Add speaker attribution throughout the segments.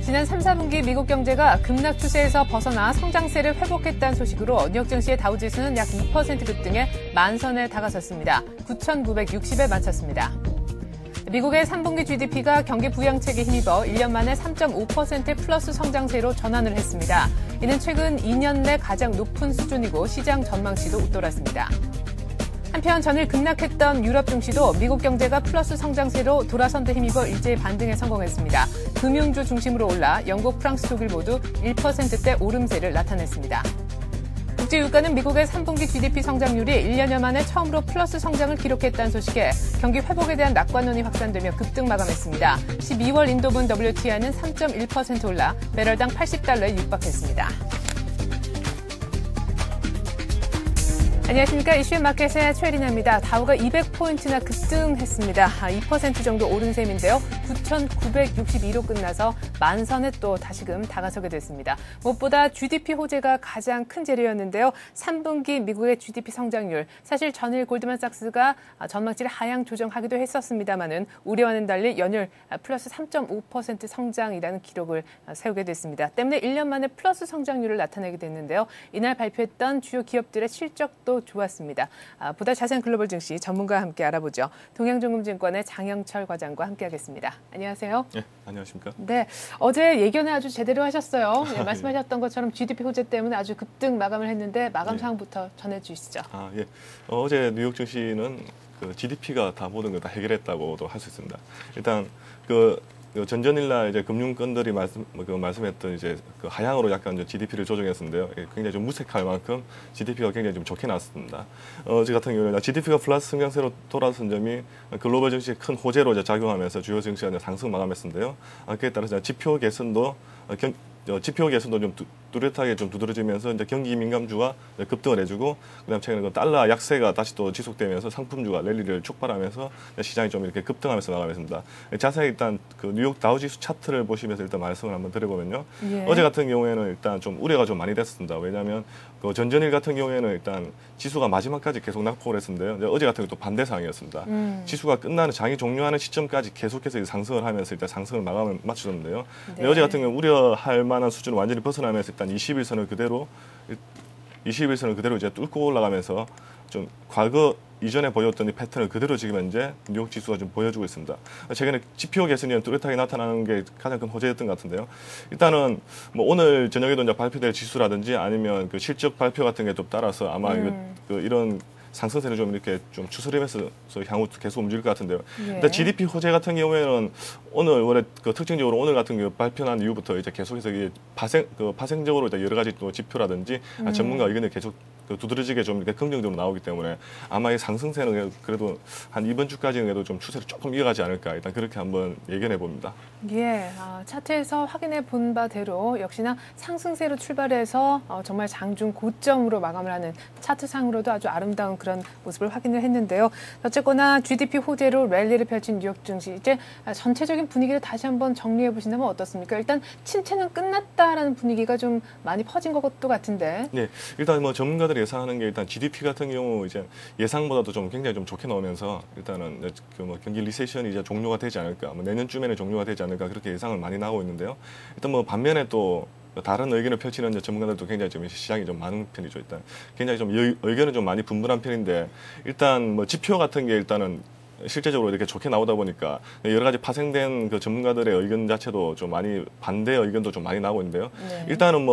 Speaker 1: 지난 3, 4분기 미국 경제가 급락 추세에서 벗어나 성장세를 회복했다는 소식으로 뉴욕 증시의 다우지수는 약 2% 급등해 만선에 다가섰습니다. 9,960에 마쳤습니다. 미국의 3분기 GDP가 경기 부양책에 힘입어 1년 만에 3.5%의 플러스 성장세로 전환을 했습니다. 이는 최근 2년 내 가장 높은 수준이고 시장 전망치도 웃돌았습니다. 한편 전일 급락했던 유럽 증시도 미국 경제가 플러스 성장세로 돌아선 데 힘입어 일제히 반등에 성공했습니다. 금융주 중심으로 올라 영국, 프랑스, 독일 모두 1%대 오름세를 나타냈습니다. 국제유가는 미국의 3분기 GDP 성장률이 1년여 만에 처음으로 플러스 성장을 기록했다는 소식에 경기 회복에 대한 낙관론이 확산되며 급등 마감했습니다. 12월 인도분 WTI는 3.1% 올라 배럴당 80달러에 육박했습니다. 안녕하십니까. 이슈 마켓의 최리나입니다. 다우가 200포인트나 급등했습니다. 2% 정도 오른 셈인데요. 9,962로 끝나서 만선에 또 다시금 다가서게 됐습니다. 무엇보다 GDP 호재가 가장 큰 재료였는데요. 3분기 미국의 GDP 성장률. 사실 전일 골드만삭스가 전망치를 하향 조정하기도 했었습니다만은 우려와는 달리 연일 플러스 3.5% 성장이라는 기록을 세우게 됐습니다. 때문에 1년 만에 플러스 성장률을 나타내게 됐는데요. 이날 발표했던 주요 기업들의 실적도 좋았습니다. 보다 자세한 글로벌 증시 전문가와 함께 알아보죠. 동양증권의 장영철 과장과 함께하겠습니다. 안녕하세요.
Speaker 2: 네, 안녕하십니까.
Speaker 1: 네, 어제 예견을 아주 제대로 하셨어요. 네, 말씀하셨던 것처럼 GDP 호재 때문에 아주 급등 마감을 했는데 마감 상황부터 전해주시죠.
Speaker 2: 예. 어제 뉴욕 증시는 GDP가 다 모든 걸 다 해결했다고도 할 수 있습니다. 일단 전전일날 이제 금융권들이 말씀했던 이제 하향으로 약간 GDP를 조정했었는데요. 굉장히 좀 무색할 만큼 GDP가 굉장히 좀 좋게 나왔습니다. 어제 같은 경우는 GDP가 플러스 성장세로 돌아선 점이 글로벌 증시에 큰 호재로 이제 작용하면서 주요 증시가 이제 상승 마감했는데요. 그에 따라서 지표 개선도 좀 뚜렷하게 좀 두드러지면서 이제 경기 민감주가 급등을 해주고, 그다음 최근에 달러 약세가 다시 또 지속되면서 상품주가 랠리를 촉발하면서 시장이 좀 이렇게 급등하면서 나가겠습니다. 자세히 일단 뉴욕 다우지수 차트를 보시면서 일단 말씀을 한번 드려보면요. 예. 어제 같은 경우에는 일단 좀 우려가 좀 많이 됐습니다. 왜냐하면 전전일 같은 경우에는 일단 지수가 마지막까지 계속 낙폭을 했었는데요. 어제 같은 경우 또 반대 상황이었습니다. 지수가 끝나는 장이 종료하는 시점까지 계속해서 상승을 하면서 일단 상승을 마감을 맞추었는데요. 네. 어제 같은 경우 우려할 만한 수준을 완전히 벗어나면서 일단 21선을 그대로 이제 뚫고 올라가면서 좀 과거 이전에 보였던 이 패턴을 그대로 지금 현재 뉴욕 지수가 좀 보여주고 있습니다. 최근에 지표 개선이 뚜렷하게 나타나는 게 가장 큰 호재였던 것 같은데요. 일단은 뭐 오늘 저녁에도 이제 발표될 지수라든지 아니면 실적 발표 같은 게 좀 따라서 아마 이런 상승세를 좀 이렇게 좀 추스리면서 향후 계속 움직일 것 같은데요. 예. 근데 GDP 호재 같은 경우에는 오늘 원래 특징적으로 오늘 같은 경우 발표난 이후부터 이제 계속해서 이게 파생적으로 이제 여러 가지 또 지표라든지 전문가 의견이 계속 두드러지게 좀 이렇게 긍정적으로 나오기 때문에 아마 이 상승세는 그래도 한 이번 주까지는 그래도 좀 추세를 조금 이어가지 않을까, 일단 그렇게 한번 예견해 봅니다.
Speaker 1: 예, 차트에서 확인해 본 바대로 역시나 상승세로 출발해서 정말 장중 고점으로 마감을 하는 차트상으로도 아주 아름다운 그런 모습을 확인을 했는데요. 어쨌거나 GDP 호재로 랠리를 펼친 뉴욕 증시, 이제 전체적인 분위기를 다시 한번 정리해 보신다면 어떻습니까? 일단 침체는 끝났다라는 분위기가 좀 많이 퍼진 것도 같은데.
Speaker 2: 네, 일단 뭐 전문가들이 예상하는 게 일단 GDP 같은 경우 이제 예상보다도 좀 굉장히 좀 좋게 나오면서 일단은 경기 리세션이 이제 종료가 되지 않을까, 내년쯤에는 종료가 되지 않을까, 그렇게 예상을 많이 나오고 있는데요. 일단 반면에 또 다른 의견을 펼치는 전문가들도 굉장히 좀 시장이 좀 많은 편이죠. 일단 굉장히 좀 의견은 좀 많이 분분한 편인데, 일단 지표 같은 게 일단은 실제적으로 이렇게 좋게 나오다 보니까 여러 가지 파생된 전문가들의 의견 자체도 좀 많이 반대 의견도 좀 많이 나오고 있는데요. 네. 일단은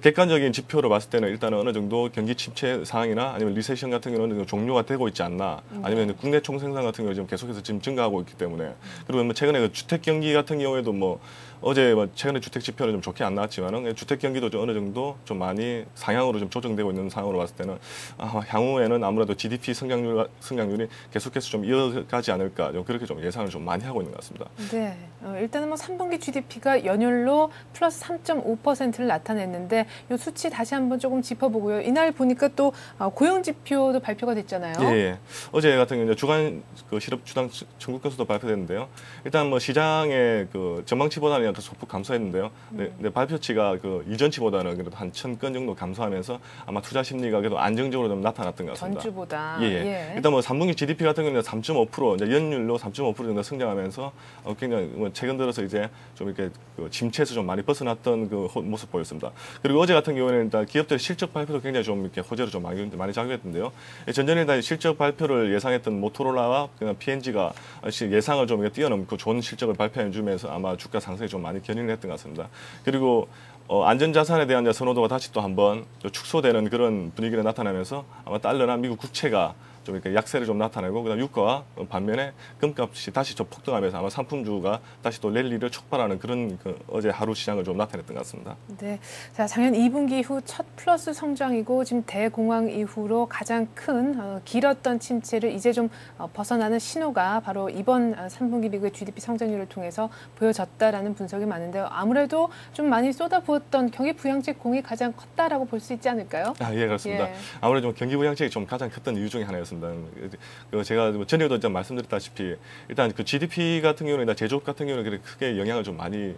Speaker 2: 객관적인 지표로 봤을 때는 일단은 어느 정도 경기 침체 상황이나 아니면 리세션 같은 경우는 어느 정도 종료가 되고 있지 않나, 아니면 국내 총생산 같은 경우 지금 계속해서 지금 증가하고 있기 때문에, 그리고 최근에 주택 경기 같은 경우에도 어제 최근에 주택 지표는 좀 좋게 안 나왔지만은 주택 경기도 좀 어느 정도 좀 많이 상향으로 좀 조정되고 있는 상황으로 봤을 때는 향후에는 아무래도 GDP 성장률이 계속해서 좀 이어가지 않을까, 좀 그렇게 좀 예상을 좀 많이 하고 있는 것 같습니다.
Speaker 1: 네, 일단은 3분기 GDP가 연율로 플러스 3.5%를 나타냈는데 있는데 이 수치 다시 한번 조금 짚어보고요. 이날 보니까 또 고용 지표도 발표가 됐잖아요.
Speaker 2: 예. 어제 같은 경우는 주간 그 실업 주당 청구 건수도 발표됐는데요. 일단 뭐 시장의 그 전망치보다는 더 소폭 감소했는데요. 네, 발표치가 그 이전치보다는 그래도 한 1,000건 정도 감소하면서 아마 투자 심리가 그래도 안정적으로 좀 나타났던 것 같습니다.
Speaker 1: 전주보다.
Speaker 2: 예. 일단 뭐 3분기 GDP 같은 경우는 3.5% 이제 연율로 3.5% 정도 성장하면서 굉장히 뭐 최근 들어서 이제 좀 이렇게 그 침체에서 좀 많이 벗어났던 그 모습 보였습니다. 그리고 어제 같은 경우에는 일단 기업들의 실적 발표도 굉장히 좀 이렇게 호재로 좀 많이 작용했던데요. 전전에 실적 발표를 예상했던 모토로라와 P&G가 예상을 좀 뛰어넘고 좋은 실적을 발표해 주면서 아마 주가 상승에 좀 많이 견인을 했던 것 같습니다. 그리고 안전자산에 대한 선호도가 다시 또 한번 축소되는 그런 분위기가 나타나면서 아마 달러나 미국 국채가 좀 이렇게 약세를 좀 나타내고 그다음 유가와 반면에 금값이 다시 좀 폭등하면서 아마 상품주가 다시 또 랠리를 촉발하는 그런 어제 하루 시장을 좀 나타냈던 것 같습니다.
Speaker 1: 네, 자 작년 2분기 이후 첫 플러스 성장이고 지금 대공황 이후로 가장 큰 길었던 침체를 이제 좀 벗어나는 신호가 바로 이번 3분기 미국의 GDP 성장률을 통해서 보여졌다라는 분석이 많은데요. 아무래도 좀 많이 쏟아부었던 경기 부양책 공이 가장 컸다라고 볼 수 있지 않을까요?
Speaker 2: 예, 그렇습니다. 아무래도 경기 부양책이 좀 가장 컸던 이유 중에 하나였습니다. 제가 전에도 말씀드렸다시피 일단 그 GDP 같은 경우는 제조업 같은 경우는 크게 영향을 좀 많이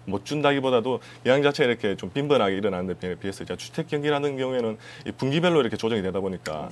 Speaker 2: 못 준다기보다도 영향 자체가 이렇게 좀 빈번하게 일어나는 데 비해서 주택 경기라는 경우에는 분기별로 이렇게 조정이 되다 보니까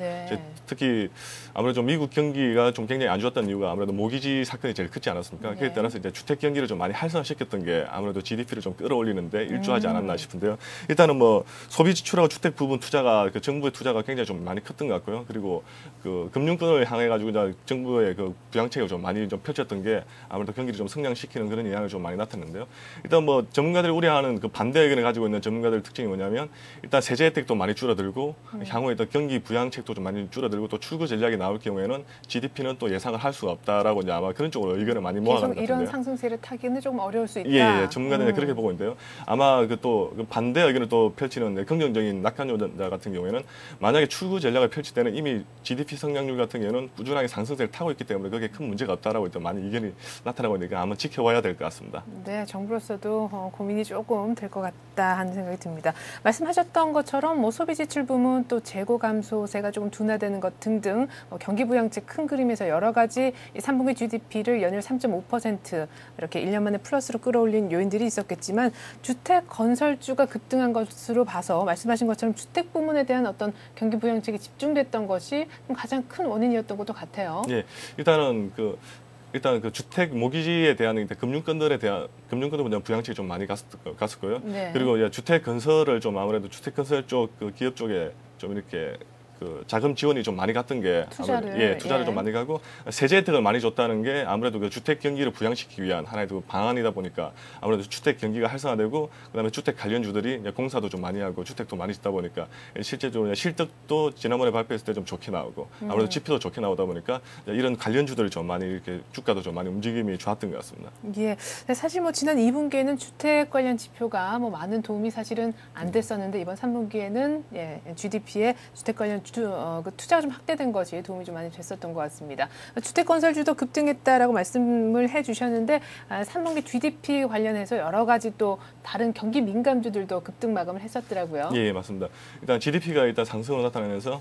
Speaker 2: 특히 아무래도 좀 미국 경기가 좀 굉장히 안 좋았던 이유가 아무래도 모기지 사건이 제일 크지 않았습니까? 그에 따라서 이제 주택 경기를 좀 많이 활성화시켰던 게 아무래도 GDP를 좀 끌어올리는데 일조하지 않았나 싶은데요. 일단은 뭐 소비 지출하고 주택 부분 투자가 정부의 투자가 굉장히 좀 많이 컸던 것 같고요. 그리고 그 금융권을 향해 가지고 이제 정부의 그 부양책을 좀 많이 좀 펼쳤던 게 아무래도 경기를 좀 성장시키는 그런 영향을 좀 많이 나타냈는데요. 일단 뭐 전문가들이 우려하는 그 반대 의견을 가지고 있는 전문가들 특징이 뭐냐면 일단 세제 혜택도 많이 줄어들고 향후에 또 경기 부양책도 좀 많이 줄어들고 또 출구 전략이 나올 경우에는 GDP는 또 예상을 할 수가 없다라고 이제 아마 그런 쪽으로 의견을 많이 모아가는 것 같은데요.
Speaker 1: 이런 상승세를 타기는 조금 어려울 수 있다.
Speaker 2: 예, 전문가들은 그렇게 보고 있는데요. 아마 또 반대 의견을 또 펼치는 긍정적인 낙관론자 같은 경우에는 만약에 출구 전략을 펼칠 때는 이미 GDP 성장률 같은 경우에는 꾸준하게 상승세를 타고 있기 때문에 그게 큰 문제가 없다라고 일단 많은 의견이 나타나고 있으니까 한번 지켜봐야 될 것 같습니다.
Speaker 1: 네, 정부로서도 고민이 조금 될 것 같다 하는 생각이 듭니다. 말씀하셨던 것처럼 뭐 소비 지출 부문 또 재고 감소세가 조금 둔화되는 것 등등 경기 부양책 큰 그림에서 여러 가지 3분기 GDP를 연일 3.5% 이렇게 1년 만에 플러스로 끌어올린 요인들이 있었겠지만 주택 건설주가 급등한 것으로 봐서 말씀하신 것처럼 주택 부문에 대한 어떤 경기 부양책이 집중됐던 것이 가장 큰 원인이었던 것도 같아요.
Speaker 2: 예, 일단 그 주택 모기지에 대한 금융권들에 대한 부양책이 좀 많이 갔었고요.
Speaker 1: 네.
Speaker 2: 그리고 이제 주택 건설을 좀 아무래도 주택 건설 쪽 그 기업 쪽에 좀 이렇게 그 자금 지원이 좀 많이 갔던 게 투자를 좀 많이 가고 세제 혜택을 많이 줬다는 게 아무래도 그 주택 경기를 부양시키기 위한 하나의 그 방안이다 보니까 아무래도 주택 경기가 활성화되고 그다음에 주택 관련주들이 공사도 좀 많이 하고 주택도 많이 짓다 보니까 실제적으로 실적도 지난번에 발표했을 때 좀 좋게 나오고 아무래도 지표도 좋게 나오다 보니까 이런 관련주들이 좀 많이 이렇게 주가도 좀 많이 움직임이 좋았던 것 같습니다.
Speaker 1: 예, 사실 뭐 지난 2분기에는 주택 관련 지표가 뭐 많은 도움이 사실은 안 됐었는데 이번 3분기에는 GDP에 주택 관련 그 투자가 좀 확대된 것이 도움이 좀 많이 됐었던 것 같습니다. 주택 건설주도 급등했다라고 말씀을 해주셨는데 3분기 GDP 관련해서 여러 가지 또 다른 경기 민감주들도 급등 마감을 했었더라고요.
Speaker 2: 예, 맞습니다. 일단 GDP가 일단 상승으로 나타나면서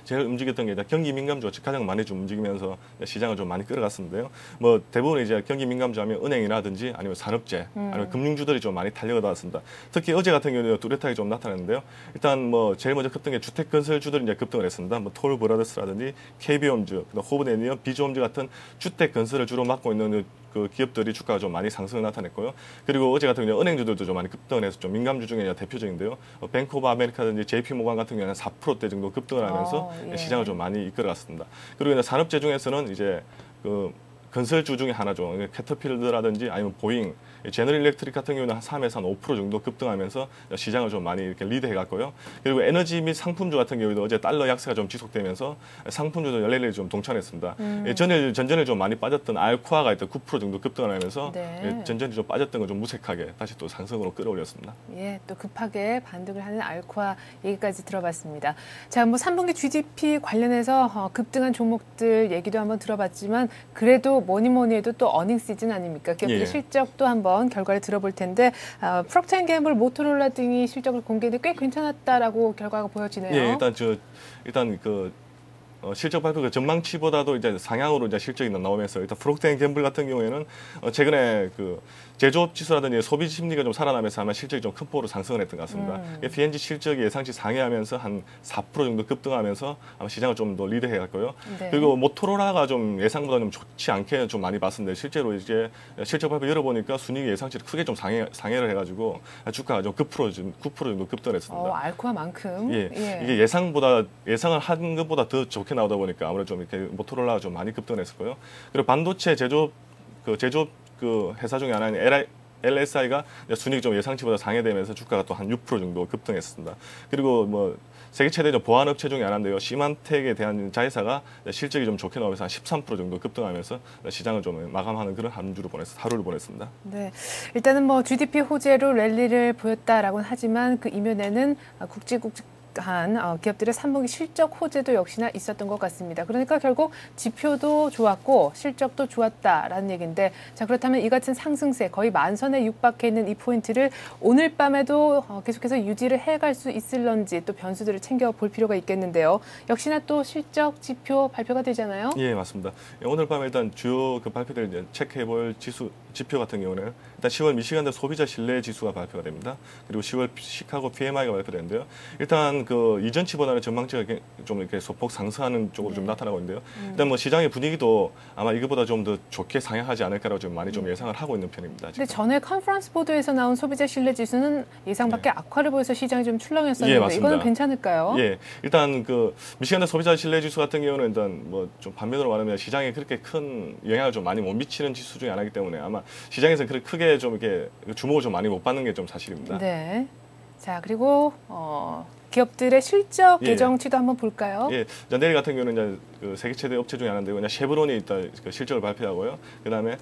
Speaker 2: 제일 움직였던 게 경기 민감주가 가장 많이 좀 움직이면서 시장을 좀 많이 끌어갔었는데요. 뭐 대부분 이제 경기 민감주 하면 은행이라든지 아니면 산업재, 아니면 금융주들이 좀 많이 달려가 나왔습니다. 특히 어제 같은 경우는 뚜렷하게 좀 나타났는데요. 일단 뭐 제일 먼저 급등한 게 주택 건설주들이 이제 급등을 했습니다. 뭐 톨브라더스라든지 KB홈즈, 호브네니어, 비주홈즈 같은 주택 건설을 주로 맡고 있는 그 기업들이 주가가 좀 많이 상승을 나타냈고요. 그리고 어제 같은 경우는 은행주들도 좀 많이 급등을 해서 좀 민감주 중에 대표적인데요. 뱅크 오브 아메리카든지 JP모간 같은 경우는 4%대 정도 급등을 하면서 시장을 좀 많이 이끌어갔습니다. 그리고 산업재 중에서는 이제 그 건설주 중에 하나죠. 캐터필러라든지 아니면 보잉, 제너럴 일렉트릭 같은 경우는 한 3에서 한 5% 정도 급등하면서 시장을 좀 많이 이렇게 리드해갔고요. 그리고 에너지 및 상품주 같은 경우도 어제 달러 약세가 좀 지속되면서 상품주도 열렬히 좀 동반했습니다. 전전에 좀 많이 빠졌던 알코아가 일단 9% 정도 급등을 하면서 전전이 좀 빠졌던 걸 좀 무색하게 다시 또 상승으로 끌어올렸습니다.
Speaker 1: 예, 또 급하게 반등을 하는 알코아 얘기까지 들어봤습니다. 자, 뭐 3분기 GDP 관련해서 급등한 종목들 얘기도 한번 들어봤지만 그래도 그리고 뭐니 해도 또 어닝 시즌 아닙니까? 기업들의 실적도 한번 결과를 들어볼 텐데 프록터 앤 갬블, 모토로라 등이 실적을 공개했는데 꽤 괜찮았다라고 결과가 보여지네요.
Speaker 2: 예, 일단 실적 발표가 전망치보다도 이제 상향으로 이제 실적이 나오면서 일단 프록터 앤 갬블 같은 경우에는 최근에 그 제조업 지수라든지 소비 심리가 좀 살아나면서 아마 실적이 좀 큰 폭으로 상승을 했던 것 같습니다. P&G 실적이 예상치 상회하면서 한 4% 정도 급등하면서 아마 시장을 좀 더 리드해 갔고요. 네. 그리고 모토로라가 좀 예상보다 좀 좋지 않게 좀 많이 봤었는데 실제로 이제 실적 발표 열어보니까 순이익이 예상치를 크게 좀 상회를 해가지고 주가가 좀 9% 정도 급등했습니다.
Speaker 1: 알코아만큼.
Speaker 2: 예, 이게 예상을 한 것보다 더 좋게 나오다 보니까 아무래도 좀 이렇게 모토로라가 좀 많이 급등했었고요. 그리고 반도체 제조업 그 회사 중에 하나인 LSI가 순이익이 좀 예상치보다 상회되면서 주가가 또 한 6% 정도 급등했습니다. 그리고 뭐 세계 최대 보안 업체 중에 하나인데요. 시만텍에 대한 자회사가 실적이 좀 좋게 나오면서 한 13% 정도 급등하면서 시장을 좀 마감하는 그런 하루를 보냈습니다.
Speaker 1: 네, 일단은 뭐 GDP 호재로 랠리를 보였다라고는 하지만 그 이면에는 굵직굵직한 기업들의 3분기 실적 호재도 역시나 있었던 것 같습니다. 그러니까 결국 지표도 좋았고 실적도 좋았다라는 얘기인데, 자, 그렇다면 이 같은 상승세 거의 만선에 육박해 있는 이 포인트를 오늘 밤에도 계속해서 유지를 해갈 수 있을런지 또 변수들을 챙겨볼 필요가 있겠는데요. 역시나 또 실적 지표 발표가 되잖아요.
Speaker 2: 예, 맞습니다. 오늘 밤에 일단 주요 그 발표들 이제 체크해볼 지표 같은 경우는 일단 10월 미시간대 소비자 신뢰 지수가 발표가 됩니다. 그리고 10월 시카고 PMI가 발표되는데요. 일단 그 이전치보다는 전망치가 좀 이렇게 소폭 상승하는 쪽으로 좀 나타나고 있는데요. 일단 뭐 시장의 분위기도 아마 이것보다 좀 더 좋게 상향하지 않을까라고 좀 많이 좀 예상을 하고 있는 편입니다.
Speaker 1: 근데 전에 컨퍼런스 보도에서 나온 소비자 신뢰 지수는 예상 밖의 악화를 보여서 시장이 좀 출렁였었는데 이거는 괜찮을까요?
Speaker 2: 예, 일단 그 미시간대 소비자 신뢰 지수 같은 경우는 일단 뭐 좀 반면으로 말하면 시장에 그렇게 큰 영향을 좀 많이 못 미치는 지수 중에 하나이기 때문에 아마 시장에서 그렇게 크게 좀 이렇게 주목을 좀 많이 못 받는 게 좀 사실입니다.
Speaker 1: 네. 자, 그리고 기업들의 실적 예정치도 한번 볼까요?
Speaker 2: 예, 내일 같은 경우는 이제 그 세계 최대 업체 중에 하나인데요. 그냥 쉐브론이 일단 그 실적을 발표하고요. 그다음에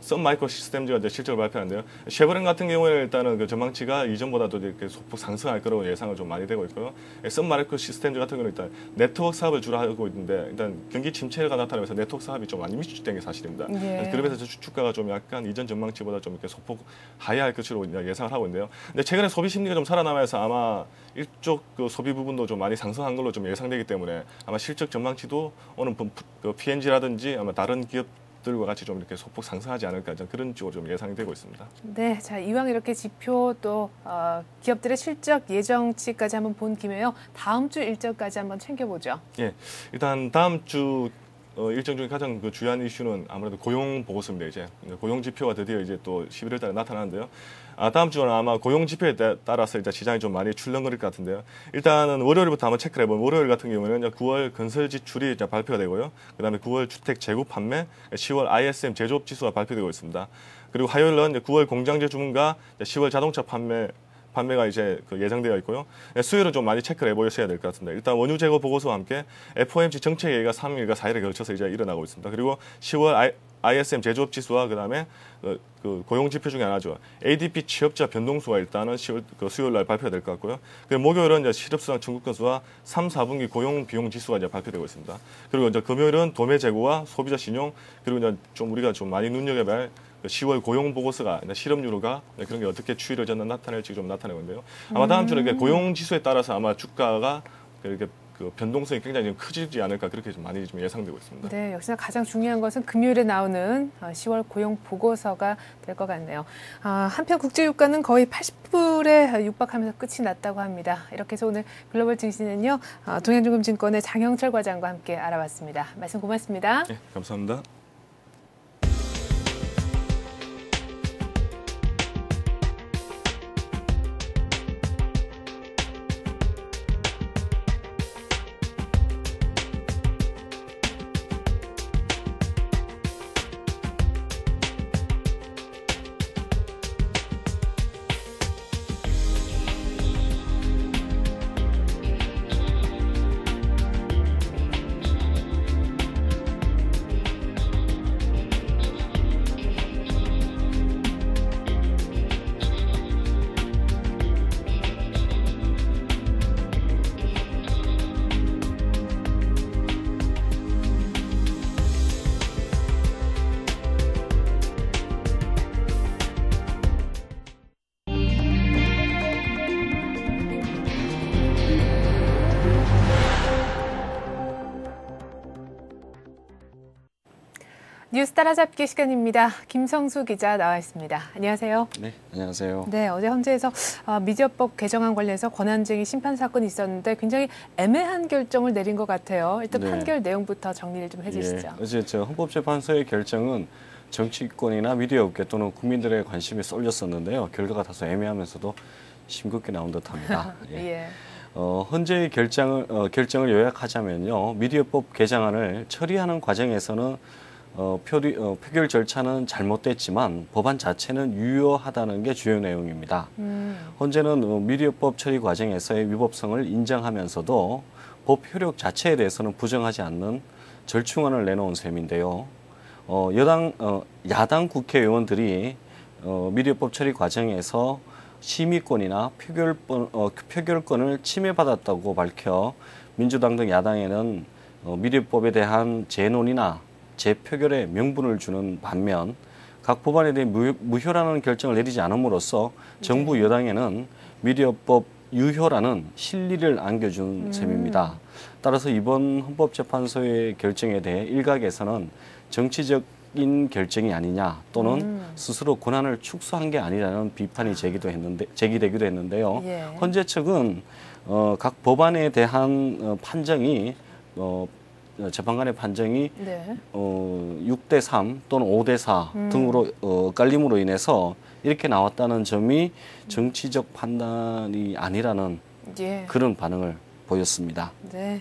Speaker 2: 썬 마이크로 시스템즈가 이제 실적을 발표하는데요. 쉐브론 같은 경우에는 일단은 그 전망치가 이전보다도 이렇게 소폭 상승할 거라고 예상을 좀 많이 되고 있고요. 썬 마이크로 시스템즈 같은 경우는 일단 네트워크 사업을 주로 하고 있는데 일단 경기 침체가 나타나면서 네트워크 사업이 좀 많이 위축된 게 사실입니다. 그러면서 주가가 좀 약간 이전 전망치보다 좀 이렇게 소폭 하회할 것으로 예상을 하고 있는데요. 근데 최근에 소비 심리가 좀 살아나면서 아마 일쪽 그 소비 부분도 좀 많이 상승한 걸로 좀 예상되기 때문에 아마 실적 전망치도 오늘 그 P&G라든지 아마 다른 기업들과 같이 좀 이렇게 소폭 상승하지 않을까 그런 쪽으로 좀 예상이 되고 있습니다.
Speaker 1: 네, 자, 이왕 이렇게 지표 또 기업들의 실적 예정치까지 한번 본 김에요. 다음 주 일정까지 한번 챙겨보죠.
Speaker 2: 예, 일단 다음 주 일정 중에 가장 그 주요한 이슈는 아무래도 고용 보고서입니다. 이제 고용 지표가 드디어 이제 또 11월 달에 나타나는데요. 다음 주는 아마 고용 지표에 따라서 이제 시장이 좀 많이 출렁거릴 것 같은데요. 일단은 월요일부터 한번 체크를 해보면 월요일 같은 경우에는 9월 건설 지출이 이제 발표가 되고요. 그다음에 9월 주택 재고 판매, 10월 ISM 제조업 지수가 발표되고 있습니다. 그리고 화요일은 이제 9월 공장재 주문과 10월 자동차 판매가 이제 예정되어 있고요. 수요일은 좀 많이 체크를 해보셔야 될 것 같습니다. 일단 원유 재고 보고서와 함께 FOMC 정책 회의가 3일과 4일에 걸쳐서 이제 일어나고 있습니다. 그리고 10월 ISM 제조업 지수와 그다음에 그 고용 지표 중에 하나죠. ADP 취업자 변동수가 일단은 수요일 날 발표가 될 것 같고요. 그리고 목요일은 이제 실업수당 청구 건수와 3, 4분기 고용 비용 지수가 이제 발표되고 있습니다. 그리고 이제 금요일은 도매 재고와 소비자 신용, 그리고 이제 좀 우리가 좀 많이 눈여겨봐야 할 10월 고용 보고서가 실업률가 그런 게 어떻게 추이를 나타낼지 좀 나타내고 있는데요. 아마 다음 주는 고용 지수에 따라서 아마 주가가 이렇게 그 변동성이 굉장히 크지 않을까 그렇게 좀 많이 좀 예상되고 있습니다.
Speaker 1: 네, 역시나 가장 중요한 것은 금요일에 나오는 10월 고용 보고서가 될 것 같네요. 한편 국제유가는 거의 80불에 육박하면서 끝이 났다고 합니다. 이렇게 해서 오늘 글로벌 증시는요, 동양중금증권의 장영철 과장과 함께 알아봤습니다. 말씀 고맙습니다.
Speaker 2: 네, 감사합니다.
Speaker 1: 뉴스 따라잡기 시간입니다. 김성수 기자 나와 있습니다. 안녕하세요.
Speaker 3: 네, 안녕하세요.
Speaker 1: 네, 어제 헌재에서 미디어법 개정안 관련해서 권한쟁의 심판 사건이 있었는데 굉장히 애매한 결정을 내린 것 같아요. 일단
Speaker 3: 네.
Speaker 1: 판결 내용부터 정리를 좀 해주시죠.
Speaker 3: 예, 어제 헌법재판소의 결정은 정치권이나 미디어업계 또는 국민들의 관심이 쏠렸었는데요. 결과가 다소 애매하면서도 싱겁게 나온 듯합니다. 예.
Speaker 1: 예.
Speaker 3: 헌재의 결정을 요약하자면요. 미디어법 개정안을 처리하는 과정에서는 표결 절차는 잘못됐지만 법안 자체는 유효하다는 게 주요 내용입니다. 헌재는 미디어법 처리 과정에서의 위법성을 인정하면서도 법 효력 자체에 대해서는 부정하지 않는 절충안을 내놓은 셈인데요. 야당 국회의원들이 미디어법 처리 과정에서 심의권이나 표결권을 침해받았다고 밝혀 민주당 등 야당에는 미디어법에 대한 재논의나 재표결에 명분을 주는 반면 각 법안에 대해 무효라는 결정을 내리지 않음으로써 정부 여당에는 미디어법 유효라는 실리를 안겨준 셈입니다. 따라서 이번 헌법재판소의 결정에 대해 일각에서는 정치적인 결정이 아니냐 또는 스스로 권한을 축소한 게 아니라는 비판이 제기되기도 했는데요.
Speaker 1: 예.
Speaker 3: 헌재 측은 각 법안에 대한 판정이 재판관의 판정이
Speaker 1: 네.
Speaker 3: 6대3 또는 5대4 등으로 깔림으로 인해서 이렇게 나왔다는 점이 정치적 판단이 아니라는
Speaker 1: 예.
Speaker 3: 그런 반응을 보였습니다.
Speaker 1: 네.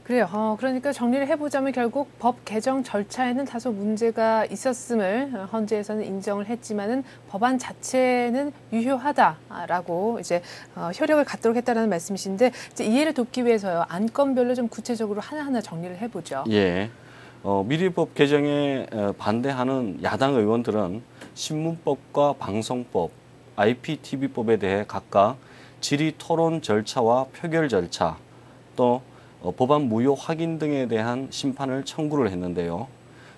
Speaker 1: 그래요. 그러니까 정리를 해보자면 결국 법 개정 절차에는 다소 문제가 있었음을 헌재에서는 인정을 했지만은 법안 자체는 유효하다라고 이제 효력을 갖도록 했다라는 말씀이신데 이제 이해를 돕기 위해서요 안건별로 좀 구체적으로 하나하나 정리를 해보죠.
Speaker 3: 예. 미디어법 개정에 반대하는 야당 의원들은 신문법과 방송법, IPTV법에 대해 각각 질의 토론 절차와 표결 절차, 또 법안 무효 확인 등에 대한 심판을 청구를 했는데요.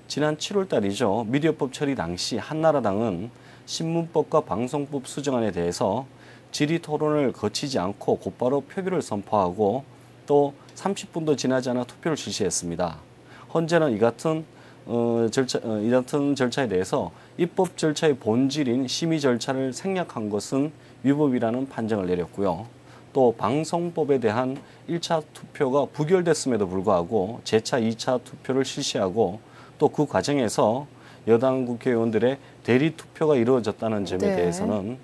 Speaker 3: 지난 7월 달이죠. 미디어법 처리 당시 한나라당은 신문법과 방송법 수정안에 대해서 질의 토론을 거치지 않고 곧바로 표결을 선포하고 또 30분도 지나지 않아 투표를 실시했습니다. 헌재는 이 같은 절차에 대해서 입법 절차의 본질인 심의 절차를 생략한 것은 위법이라는 판정을 내렸고요. 또 방송법에 대한 1차 투표가 부결됐음에도 불구하고 재차 2차 투표를 실시하고 또 그 과정에서 여당 국회의원들의 대리 투표가 이루어졌다는 점에
Speaker 1: 네.
Speaker 3: 대해서는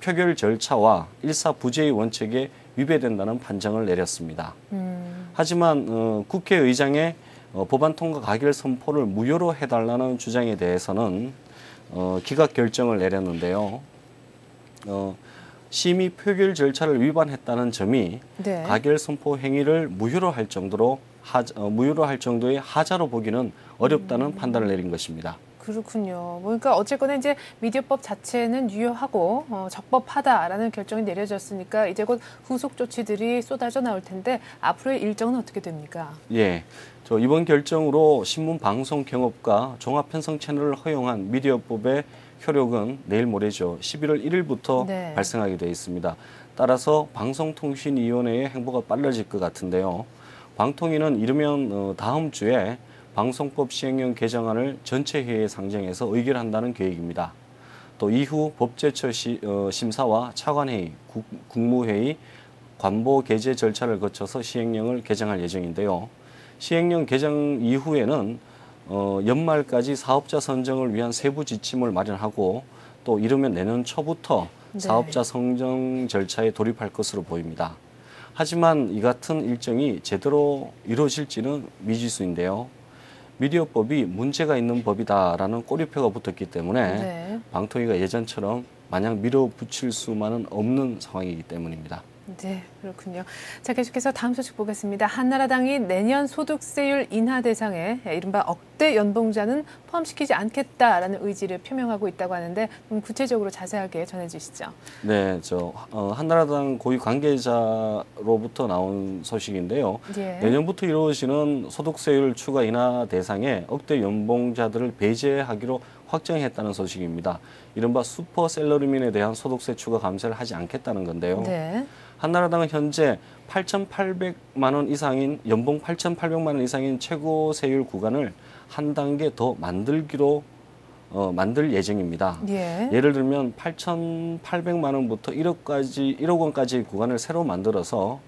Speaker 3: 표결 절차와 일사부재의 원칙에 위배된다는 판정을 내렸습니다. 하지만 국회의장의 법안 통과 가결 선포를 무효로 해달라는 주장에 대해서는 기각 결정을 내렸는데요. 심의 표결 절차를 위반했다는 점이
Speaker 1: 네.
Speaker 3: 가결 선포 행위를 무효로 할 정도의 하자로 보기는 어렵다는 판단을 내린 것입니다.
Speaker 1: 그렇군요. 그러니까 어쨌거나 이제 미디어법 자체는 유효하고 적법하다라는 결정이 내려졌으니까 이제 곧 후속 조치들이 쏟아져 나올 텐데 앞으로의 일정은 어떻게 됩니까?
Speaker 3: 예, 이번 결정으로 신문 방송 경업과 종합 편성 채널을 허용한 미디어법의 효력은 내일 모레죠. 11월 1일부터
Speaker 1: 네.
Speaker 3: 발생하게 되어 있습니다. 따라서 방송통신위원회의 행보가 빨라질 것 같은데요. 방통위는 이르면 다음 주에 방송법 시행령 개정안을 전체 회의에 상정해서 의결한다는 계획입니다. 또 이후 법제처 심사와 차관회의, 국무회의, 관보 게재 절차를 거쳐서 시행령을 개정할 예정인데요. 시행령 개정 이후에는 연말까지 사업자 선정을 위한 세부 지침을 마련하고 또 이르면 내년 초부터
Speaker 1: 네.
Speaker 3: 사업자 선정 절차에 돌입할 것으로 보입니다. 하지만 이 같은 일정이 제대로 이루어질지는 미지수인데요. 미디어법이 문제가 있는 법이다라는 꼬리표가 붙었기 때문에
Speaker 1: 네.
Speaker 3: 방통위가 예전처럼 마냥 밀어붙일 수만은 없는 상황이기 때문입니다.
Speaker 1: 네, 그렇군요. 자, 계속해서 다음 소식 보겠습니다. 한나라당이 내년 소득세율 인하 대상에 이른바 억대 연봉자는 포함시키지 않겠다라는 의지를 표명하고 있다고 하는데 구체적으로 자세하게 전해주시죠.
Speaker 3: 네, 한나라당 고위 관계자로부터 나온 소식인데요.
Speaker 1: 예.
Speaker 3: 내년부터 이루어지는 소득세율 추가 인하 대상에 억대 연봉자들을 배제하기로 확정했다는 소식입니다. 이른바 슈퍼 셀러리맨에 대한 소득세 추가 감세를 하지 않겠다는 건데요.
Speaker 1: 네.
Speaker 3: 한나라당은 현재 8,800만 원 이상인 연봉 8,800만 원 이상인 최고 세율 구간을 한 단계 더 만들 예정입니다.
Speaker 1: 예.
Speaker 3: 예를 들면 8,800만 원부터 1억 원까지 구간을 새로 만들어서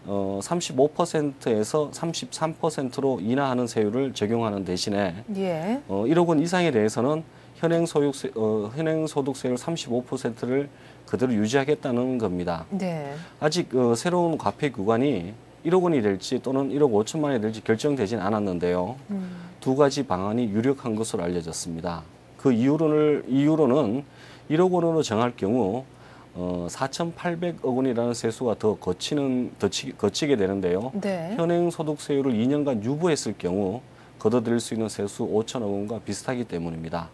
Speaker 3: 35%에서 33%로 인하하는 세율을 적용하는 대신에
Speaker 1: 예.
Speaker 3: 1억 원 이상에 대해서는 현행 소득세율 35%를 그대로 유지하겠다는 겁니다.
Speaker 1: 네.
Speaker 3: 아직 새로운 과페 구간이 1억 원이 될지 또는 1억 5천만 원이 될지 결정되진 않았는데요. 두 가지 방안이 유력한 것으로 알려졌습니다. 그 이유로는 1억 원으로 정할 경우 4,800억 원이라는 세수가 더 거치게 되는데요.
Speaker 1: 네.
Speaker 3: 현행 소득세율을 2년간 유보했을 경우 걷어들일 수 있는 세수 5천억 원과 비슷하기 때문입니다.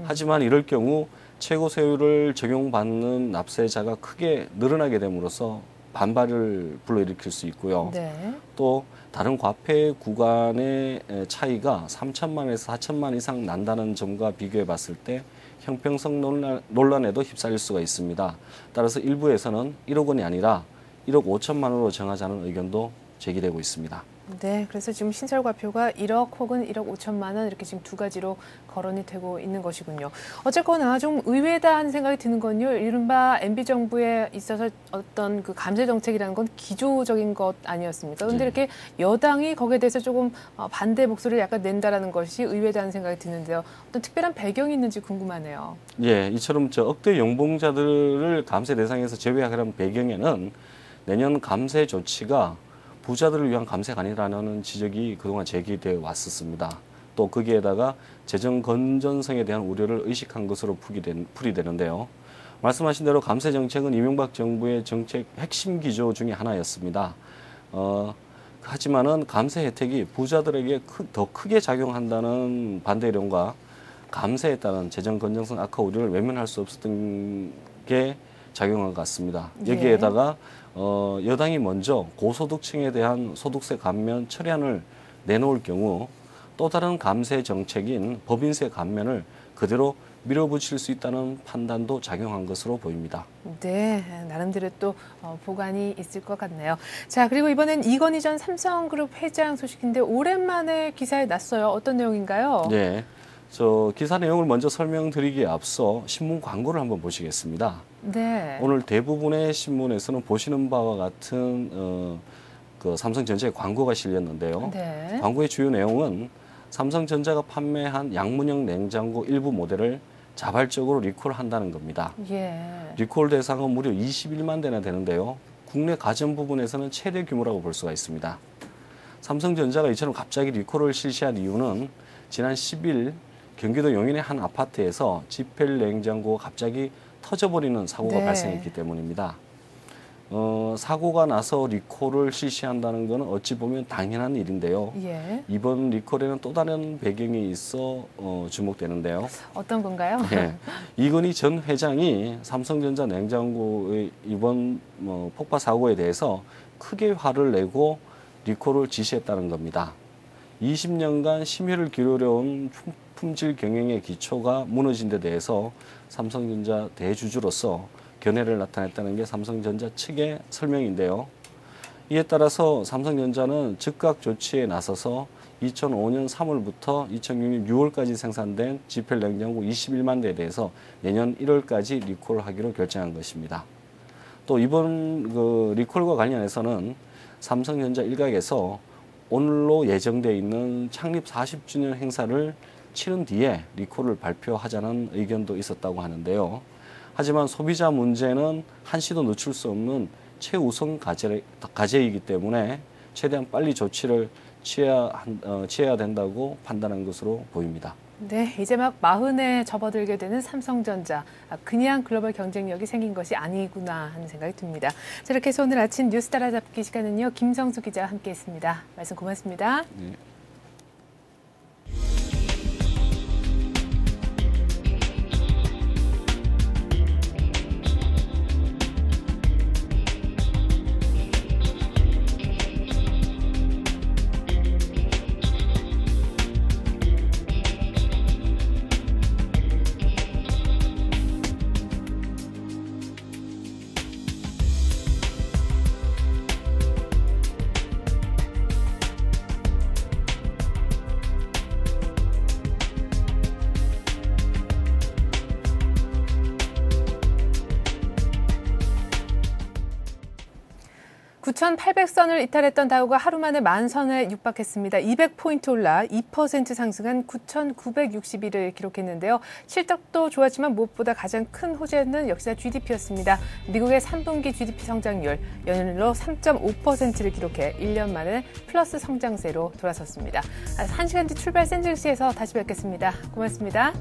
Speaker 3: 하지만 이럴 경우 최고 세율을 적용받는 납세자가 크게 늘어나게 됨으로써 반발을 불러일으킬 수 있고요.
Speaker 1: 네.
Speaker 3: 또 다른 과페 구간의 차이가 3천만 원에서 4천만 원 이상 난다는 점과 비교해 봤을 때 형평성 논란에도 휩싸일 수가 있습니다. 따라서 일부에서는 1억 원이 아니라 1억 5천만 원으로 정하자는 의견도 제기되고 있습니다.
Speaker 1: 네, 그래서 지금 신설과표가 1억 혹은 1억 5천만 원 이렇게 지금 두 가지로 거론이 되고 있는 것이군요. 어쨌거나 좀 의외다 하는 생각이 드는 건요. 이른바 MB 정부에 있어서 어떤 그 감세 정책이라는 건 기조적인 것 아니었습니까? 그런데
Speaker 3: 네.
Speaker 1: 이렇게 여당이 거기에 대해서 조금 반대 목소리를 약간 낸다라는 것이 의외다 하는 생각이 드는데요. 어떤 특별한 배경이 있는지 궁금하네요.
Speaker 3: 예, 이처럼 억대 연봉자들을 감세 대상에서 제외하라는 배경에는 내년 감세 조치가 부자들을 위한 감세가 아니라는 지적이 그동안 제기되어 왔었습니다. 또 거기에다가 재정 건전성에 대한 우려를 의식한 것으로 풀이되는데요. 말씀하신 대로 감세 정책은 이명박 정부의 정책 핵심 기조 중에 하나였습니다. 하지만은 감세 혜택이 부자들에게 더 크게 작용한다는 반대론과 감세에 따른 재정 건전성 악화 우려를 외면할 수 없었던 게 작용한 것 같습니다. 여기에다가 여당이 먼저 고소득층에 대한 소득세 감면 철회안을 내놓을 경우 또 다른 감세 정책인 법인세 감면을 그대로 밀어붙일 수 있다는 판단도 작용한 것으로 보입니다.
Speaker 1: 네, 나름대로 또 보관이 있을 것 같네요. 자, 그리고 이번엔 이건희 전 삼성그룹 회장 소식인데 오랜만에 기사에 났어요. 어떤 내용인가요?
Speaker 3: 네, 저 기사 내용을 먼저 설명드리기에 앞서 신문 광고를 한번 보시겠습니다.
Speaker 1: 네.
Speaker 3: 오늘 대부분의 신문에서는 보시는 바와 같은 그 삼성전자의 광고가 실렸는데요.
Speaker 1: 네.
Speaker 3: 광고의 주요 내용은 삼성전자가 판매한 양문형 냉장고 일부 모델을 자발적으로 리콜한다는 겁니다.
Speaker 1: 예.
Speaker 3: 리콜 대상은 무려 21만 대나 되는데요. 국내 가전 부분에서는 최대 규모라고 볼 수가 있습니다. 삼성전자가 이처럼 갑자기 리콜을 실시한 이유는 지난 10일 경기도 용인의 한 아파트에서 지펠 냉장고가 갑자기 터져버리는 사고가
Speaker 1: 네.
Speaker 3: 발생했기 때문입니다. 사고가 나서 리콜을 실시한다는 것은 어찌 보면 당연한 일인데요.
Speaker 1: 예.
Speaker 3: 이번 리콜에는 또 다른 배경이 있어 주목되는데요.
Speaker 1: 어떤 건가요?
Speaker 3: 네. 이건희 전 회장이 삼성전자 냉장고의 이번 폭파 사고에 대해서 크게 화를 내고 리콜을 지시했다는 겁니다. 20년간 심혈을 기울여온 품질 경영의 기초가 무너진 데 대해서 삼성전자 대주주로서 견해를 나타냈다는 게 삼성전자 측의 설명인데요. 이에 따라서 삼성전자는 즉각 조치에 나서서 2005년 3월부터 2006년 6월까지 생산된 지펠 냉장고 21만 대에 대해서 내년 1월까지 리콜하기로 결정한 것입니다. 또 이번 그 리콜과 관련해서는 삼성전자 일각에서 오늘로 예정되어 있는 창립 40주년 행사를 치른 뒤에 리콜을 발표하자는 의견도 있었다고 하는데요. 하지만 소비자 문제는 한시도 늦출 수 없는 최우선 과제이기 때문에 최대한 빨리 조치를 취해야 된다고 판단한 것으로 보입니다.
Speaker 1: 네, 이제 막 40에 접어들게 되는 삼성전자. 그냥 글로벌 경쟁력이 생긴 것이 아니구나 하는 생각이 듭니다. 자, 이렇게 해서 오늘 아침 뉴스 따라잡기 시간은요. 김성수 기자와 함께했습니다. 말씀 고맙습니다.
Speaker 3: 네.
Speaker 1: 9,800선을 이탈했던 다우가 하루 만에 만선에 육박했습니다. 200포인트 올라 2% 상승한 9,961을 기록했는데요. 실적도 좋았지만 무엇보다 가장 큰 호재는 역시나 GDP였습니다. 미국의 3분기 GDP 성장률 연일로 3.5%를 기록해 1년 만에 플러스 성장세로 돌아섰습니다. 1시간 뒤 출발 샌즈시에서 다시 뵙겠습니다. 고맙습니다.